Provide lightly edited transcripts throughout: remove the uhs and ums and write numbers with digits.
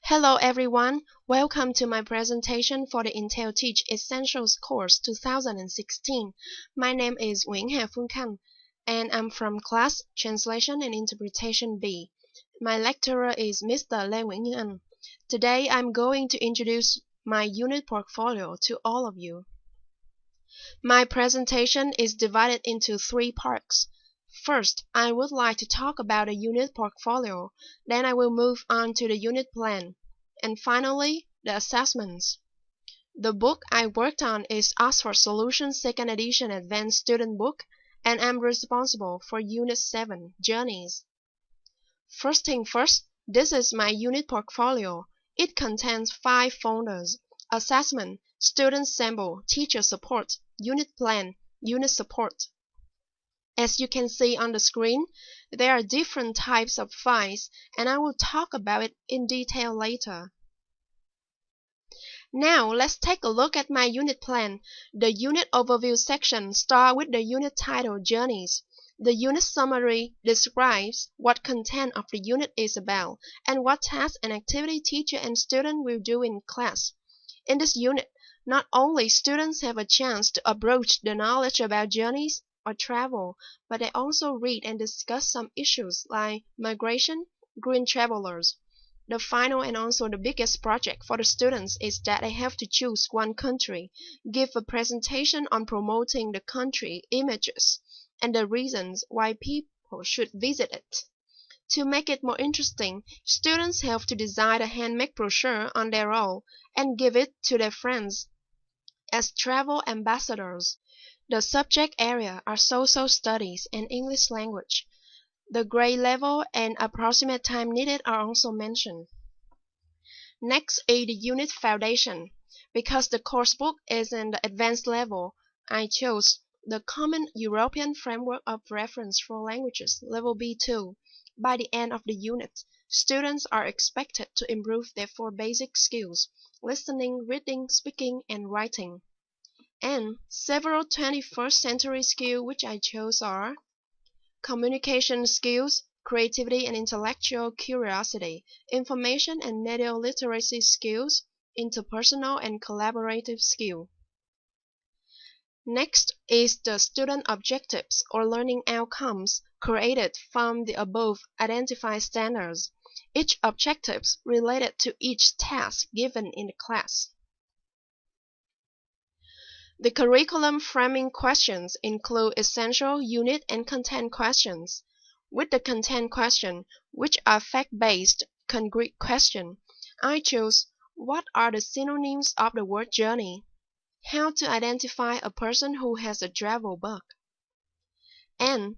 Hello everyone, welcome to my presentation for the Intel Teach Essentials course 2016. My name is Nguyen Khanh, and I'm from class Translation and Interpretation B. My lecturer is Mr. Nguyen. Today I'm going to introduce my unit portfolio to all of you. My presentation is divided into three parts. First, I would like to talk about the unit portfolio, then I will move on to the unit plan, and finally, the assessments. The book I worked on is Oxford Solutions 2nd edition Advanced Student Book, and I'm responsible for Unit 7, Journeys. First thing first, this is my unit portfolio. It contains 5 folders: Assessment, Student Sample, Teacher Support, Unit Plan, Unit Support. As you can see on the screen, there are different types of files, and I will talk about it in detail later. Now, let's take a look at my unit plan. The unit overview section starts with the unit title, Journeys. The unit summary describes what content of the unit is about, and what task and activity teacher and student will do in class. In this unit, not only students have a chance to approach the knowledge about journeys or travel, but they also read and discuss some issues like migration, green travelers. The final and also the biggest project for the students is that they have to choose one country, give a presentation on promoting the country images, and the reasons why people should visit it. To make it more interesting, students have to design a handmade brochure on their own and give it to their friends as travel ambassadors. The subject area are social studies and English language. The grade level and approximate time needed are also mentioned. Next is the unit foundation. Because the course book is in the advanced level, I chose the Common European Framework of Reference for Languages, level B2. By the end of the unit, students are expected to improve their 4 basic skills: listening, reading, speaking, and writing. And several 21st century skills which I chose are communication skills, creativity and intellectual curiosity, information and media literacy skills, interpersonal and collaborative skill. Next is the student objectives or learning outcomes created from the above identified standards. Each objective related to each task given in the class. The curriculum framing questions include essential, unit, and content questions. With the content question, which are fact-based, concrete questions, I chose what are the synonyms of the word journey, how to identify a person who has a travel bug. And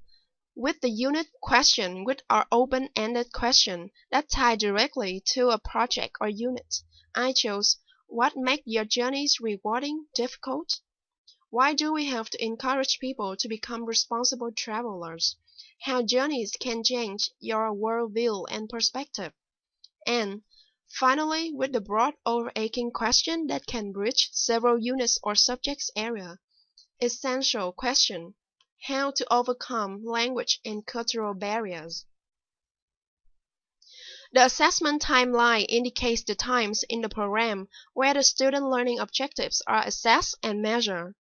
with the unit question, which are open-ended questions that tie directly to a project or unit, I chose what makes your journeys rewarding, difficult? Why do we have to encourage people to become responsible travelers? How journeys can change your worldview and perspective. And finally, with the broad overarching question that can bridge several units or subjects area. Essential question: how to overcome language and cultural barriers. The assessment timeline indicates the times in the program where the student learning objectives are assessed and measured.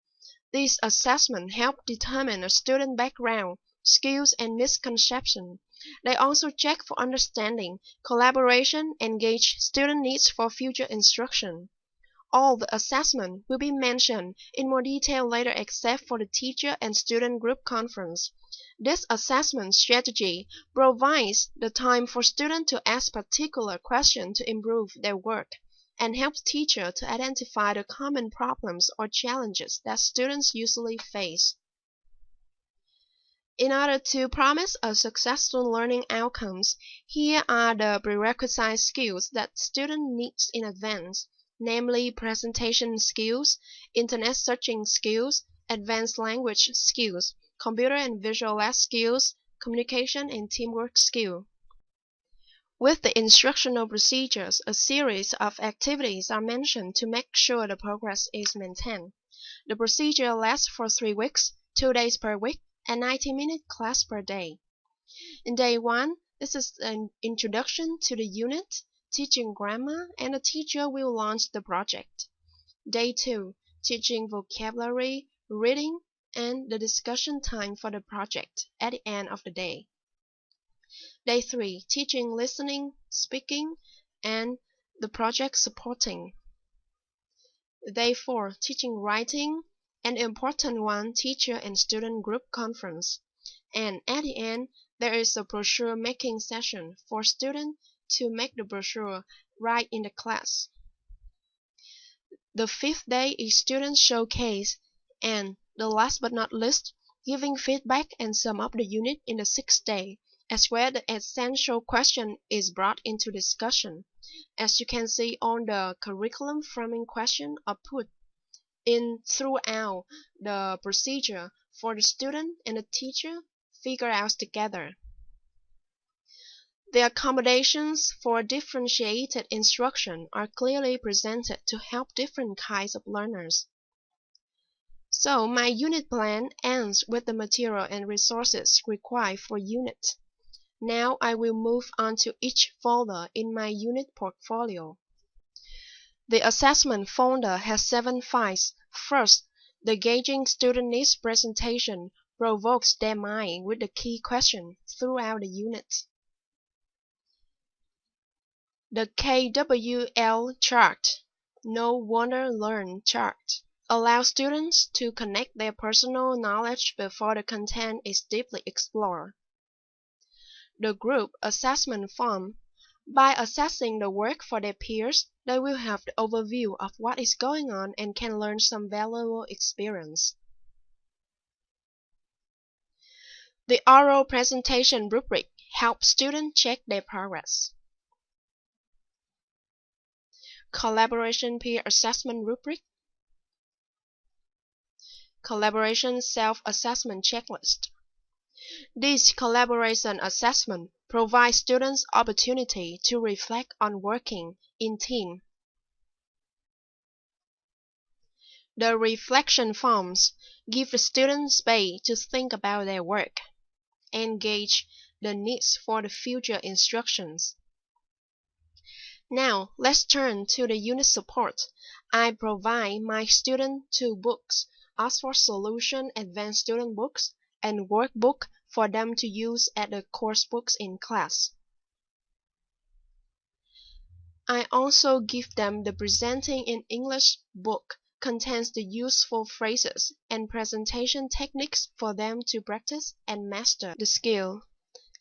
These assessments help determine a student background, skills, and misconceptions. They also check for understanding, collaboration, and gauge student needs for future instruction. All the assessments will be mentioned in more detail later except for the teacher and student group conference. This assessment strategy provides the time for students to ask particular questions to improve their work, and helps teachers to identify the common problems or challenges that students usually face. In order to promise a successful learning outcomes, here are the prerequisite skills that students need in advance, namely presentation skills, internet searching skills, advanced language skills, computer and visual lab skills, communication and teamwork skills. With the instructional procedures, a series of activities are mentioned to make sure the progress is maintained. The procedure lasts for 3 weeks, 2 days per week, and 90-minute class per day. In day 1, this is an introduction to the unit. teaching grammar, and the teacher will launch the project. Day 2, teaching vocabulary, reading, and the discussion time for the project at the end of the day. Day 3, teaching listening, speaking, and the project supporting. Day 4, teaching writing, an important one, teacher and student group conference. And at the end, there is a brochure making session for students to make the brochure right in the class. The 5th day is student showcase, and the last but not least, giving feedback and sum up the unit in the 6th day, as where the essential question is brought into discussion. As you can see on the curriculum framing question are put in throughout the procedure for the student and the teacher figure out together. The accommodations for differentiated instruction are clearly presented to help different kinds of learners. So my unit plan ends with the material and resources required for unit. Now I will move on to each folder in my unit portfolio. The assessment folder has 7 files. First, the Gauging Student Needs presentation provokes their mind with the key question throughout the unit. The KWL chart, Know, Wonder, Learn chart, allows students to connect their personal knowledge before the content is deeply explored. The group assessment form, by assessing the work for their peers, they will have the overview of what is going on and can learn some valuable experience. The oral presentation rubric helps students check their progress. Collaboration peer assessment rubric. Collaboration self-assessment checklist. This collaboration assessment provides students opportunity to reflect on working in team. The reflection forms give the students space to think about their work and gauge the needs for the future instructions. Now, let's turn to the unit support. I provide my student 2 books, Oxford Solution Advanced Student Books, and workbook for them to use at the course books in class. I also give them the Presenting in English book, contains the useful phrases and presentation techniques for them to practice and master the skill.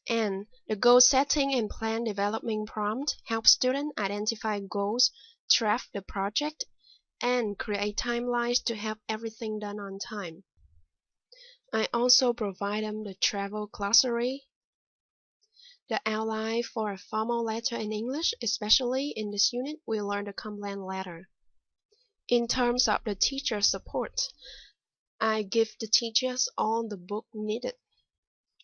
And the goal setting and plan development prompt helps students identify goals, draft the project, and create timelines to have everything done on time. I also provide them the travel glossary, the outline for a formal letter in English, especially in this unit we learn the complaint letter. In terms of the teacher support, I give the teachers all the book needed.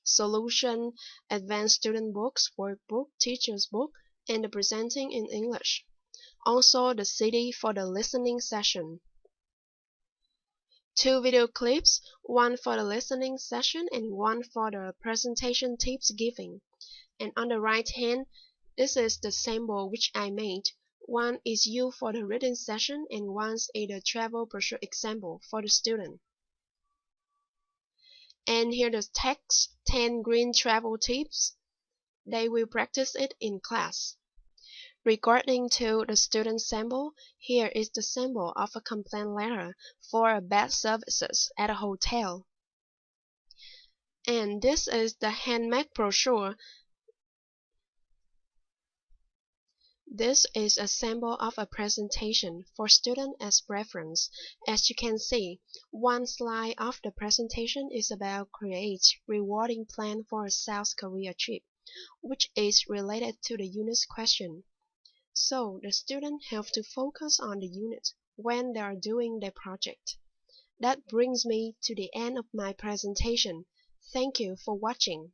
Solution, Advanced Student Books, Workbook, Teacher's Book, and the Presenting in English. Also the CD for the listening session. 2 video clips, one for the listening session and one for the presentation tips giving. And on the right hand, this is the sample which I made. One is used for the reading session and one is the travel brochure example for the student. And here the text, 10 green travel tips. They will practice it in class. Regarding to the student sample, here is the sample of a complaint letter for bad services at a hotel. And this is the handmade brochure. This is a sample of a presentation for students as reference. As you can see, one slide of the presentation is about create rewarding plan for a South Korea trip, which is related to the unit's question. So the students have to focus on the unit when they are doing their project. That brings me to the end of my presentation. Thank you for watching.